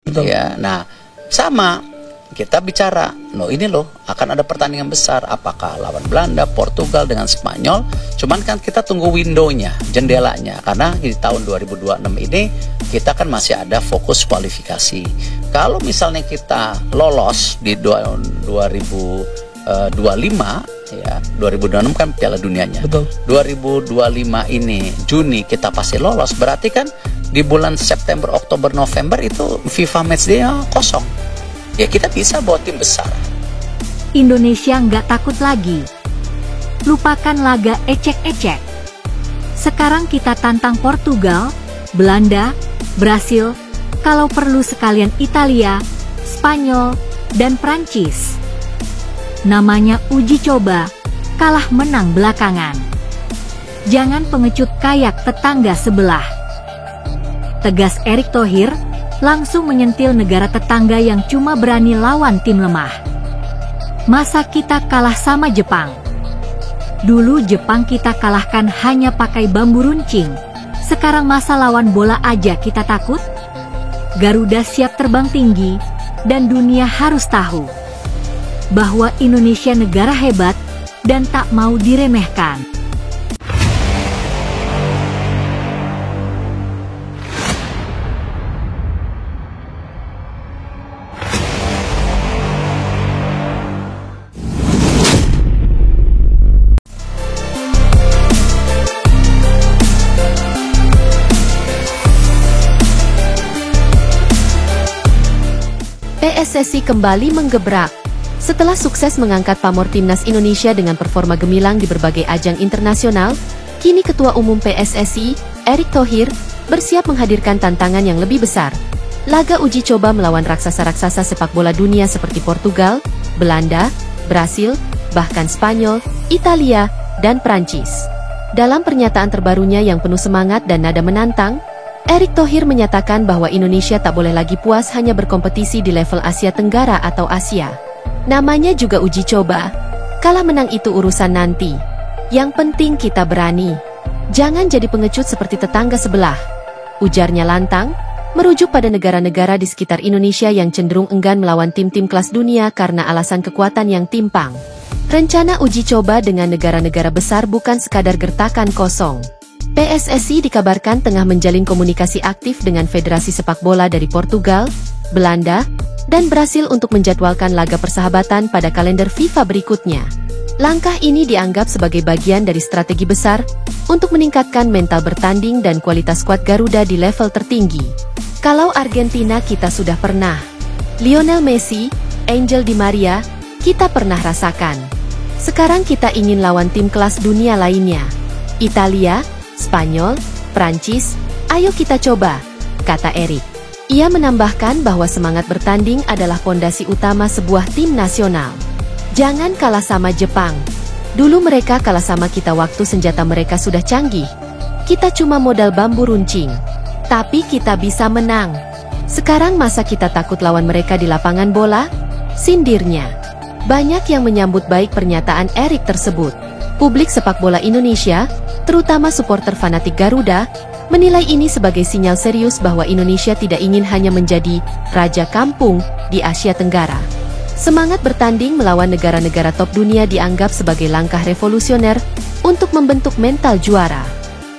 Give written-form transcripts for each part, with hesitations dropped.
Betul. Ya, nah sama kita bicara, ini loh akan ada pertandingan besar, apakah lawan Belanda, Portugal dengan Spanyol. Cuman kan kita tunggu windownya, jendelanya, karena di tahun 2026 ini kita kan masih ada fokus kualifikasi. Kalau misalnya kita lolos di 2025, ya 2026 kan Piala Dunianya. Betul. 2025 ini Juni kita pasti lolos, berarti kan di bulan September, Oktober, November itu FIFA Matchday kosong. Ya kita bisa bawa tim besar. Indonesia nggak takut lagi. Lupakan laga ecek-ecek. Sekarang kita tantang Portugal, Belanda, Brasil, kalau perlu sekalian Italia, Spanyol, dan Prancis. Namanya uji coba, kalah menang belakangan. Jangan pengecut kayak tetangga sebelah. Tegas Erick Thohir, langsung menyentil negara tetangga yang cuma berani lawan tim lemah. Masa kita kalah sama Jepang? Dulu Jepang kita kalahkan hanya pakai bambu runcing. Sekarang masa lawan bola aja kita takut? Garuda siap terbang tinggi, dan dunia harus tahu bahwa Indonesia negara hebat dan tak mau diremehkan. PSSI kembali menggebrak. Setelah sukses mengangkat pamor timnas Indonesia dengan performa gemilang di berbagai ajang internasional, kini Ketua Umum PSSI, Erick Thohir, bersiap menghadirkan tantangan yang lebih besar. Laga uji coba melawan raksasa-raksasa sepak bola dunia seperti Portugal, Belanda, Brasil, bahkan Spanyol, Italia, dan Prancis. Dalam pernyataan terbarunya yang penuh semangat dan nada menantang, Erick Thohir menyatakan bahwa Indonesia tak boleh lagi puas hanya berkompetisi di level Asia Tenggara atau Asia. Namanya juga uji coba. Kalah menang itu urusan nanti. Yang penting kita berani. Jangan jadi pengecut seperti tetangga sebelah. Ujarnya lantang, merujuk pada negara-negara di sekitar Indonesia yang cenderung enggan melawan tim-tim kelas dunia karena alasan kekuatan yang timpang. Rencana uji coba dengan negara-negara besar bukan sekadar gertakan kosong. PSSI dikabarkan tengah menjalin komunikasi aktif dengan Federasi Sepak Bola dari Portugal, Belanda, dan Brasil untuk menjadwalkan laga persahabatan pada kalender FIFA berikutnya. Langkah ini dianggap sebagai bagian dari strategi besar untuk meningkatkan mental bertanding dan kualitas skuad Garuda di level tertinggi. Kalau Argentina kita sudah pernah, Lionel Messi, Angel Di Maria, kita pernah rasakan. Sekarang kita ingin lawan tim kelas dunia lainnya. Italia, Spanyol, Prancis, ayo kita coba, kata Erick. Ia menambahkan bahwa semangat bertanding adalah pondasi utama sebuah tim nasional. Jangan kalah sama Jepang. Dulu mereka kalah sama kita waktu senjata mereka sudah canggih. Kita cuma modal bambu runcing. Tapi kita bisa menang. Sekarang masa kita takut lawan mereka di lapangan bola? Sindirnya. Banyak yang menyambut baik pernyataan Erick tersebut. Publik sepak bola Indonesia, terutama supporter fanatik Garuda, menilai ini sebagai sinyal serius bahwa Indonesia tidak ingin hanya menjadi raja kampung di Asia Tenggara. Semangat bertanding melawan negara-negara top dunia dianggap sebagai langkah revolusioner untuk membentuk mental juara.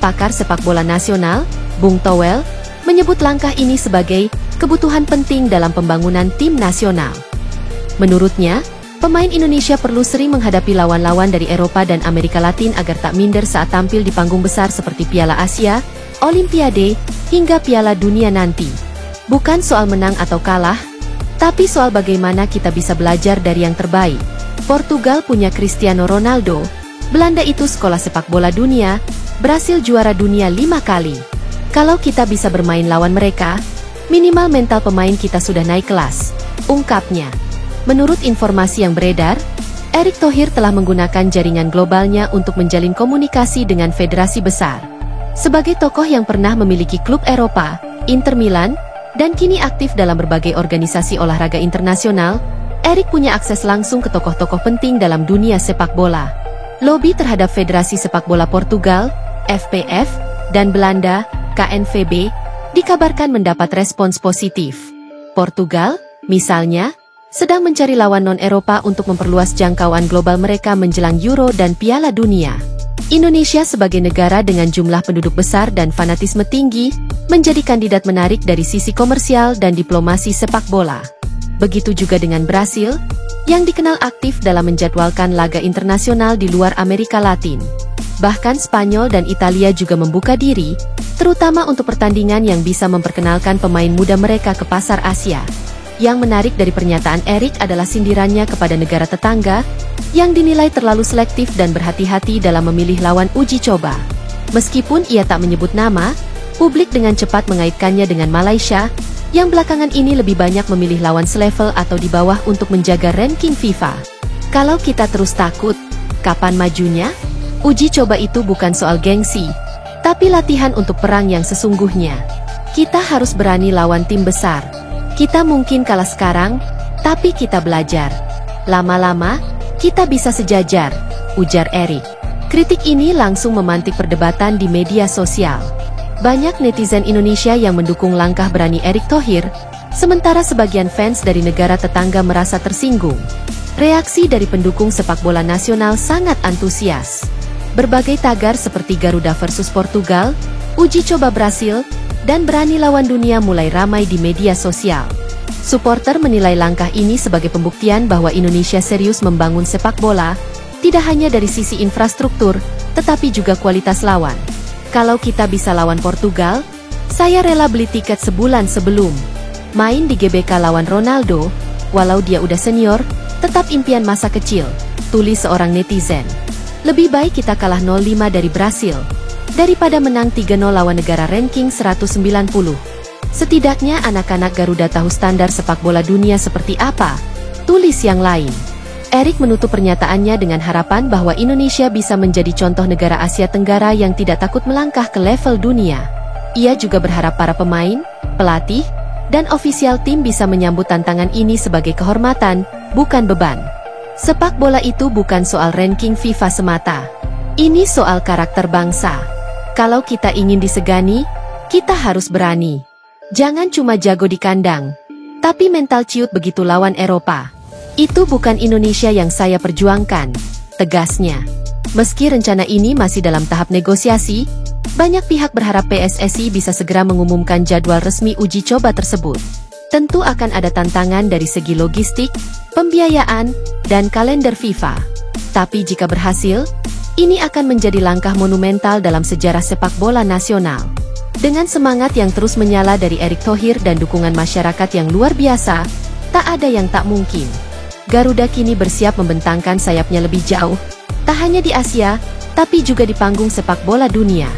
Pakar sepak bola nasional, Bung Towel, menyebut langkah ini sebagai kebutuhan penting dalam pembangunan tim nasional. Menurutnya, pemain Indonesia perlu sering menghadapi lawan-lawan dari Eropa dan Amerika Latin agar tak minder saat tampil di panggung besar seperti Piala Asia, Olimpiade, hingga Piala Dunia nanti. Bukan soal menang atau kalah, tapi soal bagaimana kita bisa belajar dari yang terbaik. Portugal punya Cristiano Ronaldo, Belanda itu sekolah sepak bola dunia, Brasil juara dunia 5 kali. Kalau kita bisa bermain lawan mereka, minimal mental pemain kita sudah naik kelas, ungkapnya. Menurut informasi yang beredar, Erick Thohir telah menggunakan jaringan globalnya untuk menjalin komunikasi dengan federasi besar. Sebagai tokoh yang pernah memiliki klub Eropa, Inter Milan, dan kini aktif dalam berbagai organisasi olahraga internasional, Erick punya akses langsung ke tokoh-tokoh penting dalam dunia sepak bola. Lobi terhadap Federasi Sepak Bola Portugal, FPF, dan Belanda, KNVB, dikabarkan mendapat respons positif. Portugal, misalnya, sedang mencari lawan non-Eropa untuk memperluas jangkauan global mereka menjelang Euro dan Piala Dunia. Indonesia sebagai negara dengan jumlah penduduk besar dan fanatisme tinggi, menjadi kandidat menarik dari sisi komersial dan diplomasi sepak bola. Begitu juga dengan Brasil, yang dikenal aktif dalam menjadwalkan laga internasional di luar Amerika Latin. Bahkan Spanyol dan Italia juga membuka diri, terutama untuk pertandingan yang bisa memperkenalkan pemain muda mereka ke pasar Asia. Yang menarik dari pernyataan Erik adalah sindirannya kepada negara tetangga, yang dinilai terlalu selektif dan berhati-hati dalam memilih lawan uji coba. Meskipun ia tak menyebut nama, publik dengan cepat mengaitkannya dengan Malaysia, yang belakangan ini lebih banyak memilih lawan selevel atau di bawah untuk menjaga ranking FIFA. Kalau kita terus takut, kapan majunya? Uji coba itu bukan soal gengsi, tapi latihan untuk perang yang sesungguhnya. Kita harus berani lawan tim besar. Kita mungkin kalah sekarang, tapi kita belajar. Lama-lama, kita bisa sejajar, ujar Erik. Kritik ini langsung memantik perdebatan di media sosial. Banyak netizen Indonesia yang mendukung langkah berani Erick Thohir, sementara sebagian fans dari negara tetangga merasa tersinggung. Reaksi dari pendukung sepak bola nasional sangat antusias. Berbagai tagar seperti Garuda versus Portugal, uji coba Brasil, dan berani lawan dunia mulai ramai di media sosial. Supporter menilai langkah ini sebagai pembuktian bahwa Indonesia serius membangun sepak bola, tidak hanya dari sisi infrastruktur, tetapi juga kualitas lawan. Kalau kita bisa lawan Portugal, saya rela beli tiket sebulan sebelum main di GBK lawan Ronaldo, walau dia udah senior, tetap impian masa kecil, tulis seorang netizen. Lebih baik kita kalah 0-5 dari Brasil, daripada menang 3-0 lawan negara ranking 190. Setidaknya anak-anak Garuda tahu standar sepak bola dunia seperti apa, tulis yang lain. Erik menutup pernyataannya dengan harapan bahwa Indonesia bisa menjadi contoh negara Asia Tenggara yang tidak takut melangkah ke level dunia. Ia juga berharap para pemain, pelatih, dan ofisial tim bisa menyambut tantangan ini sebagai kehormatan, bukan beban. Sepak bola itu bukan soal ranking FIFA semata. Ini soal karakter bangsa. Kalau kita ingin disegani, kita harus berani. Jangan cuma jago di kandang, tapi mental ciut begitu lawan Eropa. Itu bukan Indonesia yang saya perjuangkan, tegasnya. Meski rencana ini masih dalam tahap negosiasi, banyak pihak berharap PSSI bisa segera mengumumkan jadwal resmi uji coba tersebut. Tentu akan ada tantangan dari segi logistik, pembiayaan, dan kalender FIFA. Tapi jika berhasil, ini akan menjadi langkah monumental dalam sejarah sepak bola nasional. Dengan semangat yang terus menyala dari Erick Thohir dan dukungan masyarakat yang luar biasa, tak ada yang tak mungkin. Garuda kini bersiap membentangkan sayapnya lebih jauh, tak hanya di Asia, tapi juga di panggung sepak bola dunia.